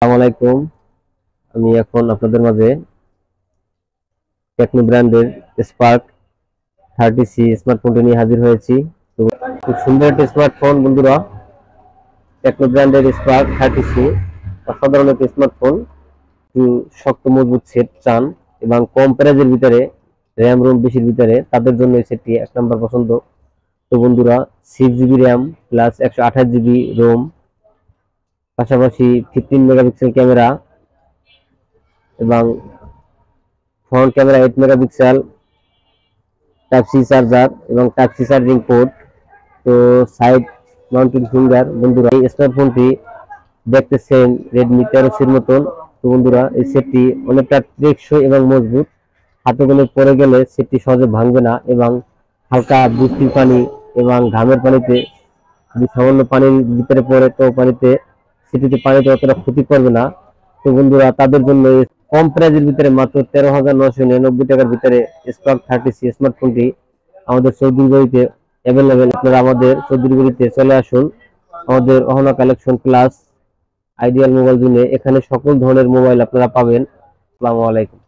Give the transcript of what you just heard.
আসসালামু আলাইকুম। আমি এখন আপনাদের মাঝে টেকনো ব্র্যান্ডের স্পার্ক 30C স্মার্টফোনটি নিয়ে হাজির হয়েছি। তো খুব সুন্দর একটা স্মার্টফোন বন্ধুরা, টেকনো ব্র্যান্ডের স্পার্ক 30C অসাধারণ একটা স্মার্টফোন। শক্ত মজবুত সেট চান এবং কম প্রাইজের ভিতরে, র্যাম রোম বেশির ভিতরে, তাদের জন্য এই সেটটি এক নম্বর পছন্দ। তো বন্ধুরা, 6GB RAM plus 128GB ROM, পাশাপাশি 15 মেগাপিক্সেল ক্যামেরা এবং front camera 8 megapixel, type C charger এবং টাইপ সি চার্জিং পোর্ট। তো সাইড মাউন্টেড ফিঙ্গার। বন্ধুরা, এই স্মার্টফোনটি দেখতে সেম রেডমি 13C মতন। তো বন্ধুরা, এই সেটটি অনেকটা টেকসই এবং মজবুত। হাতে গেলে পরে গেলে সেটটি সহজে ভাঙবে না এবং হালকা বৃষ্টির পানি এবং ঘামের পানিতে, যদি সামান্য পানির ভিতরে পড়ে তো পানিতে অতটা ক্ষতি করবে না। তো বন্ধুরা, তাদের জন্য কম প্রাইজের ভিতরে মাত্র 13,999 টাকার ভিতরে স্পার্ক 30C স্মার্টফোনটি আমাদের চৌধুরীবাড়িতে অ্যাভেলেবেল। আপনারা আমাদের চৌধুরীবাড়িতে চলে আসুন। আমাদের Ahana collection plus ideal mobile জোনে এখানে সকল ধরনের মোবাইল আপনারা পাবেন। আসসালামু আলাইকুম।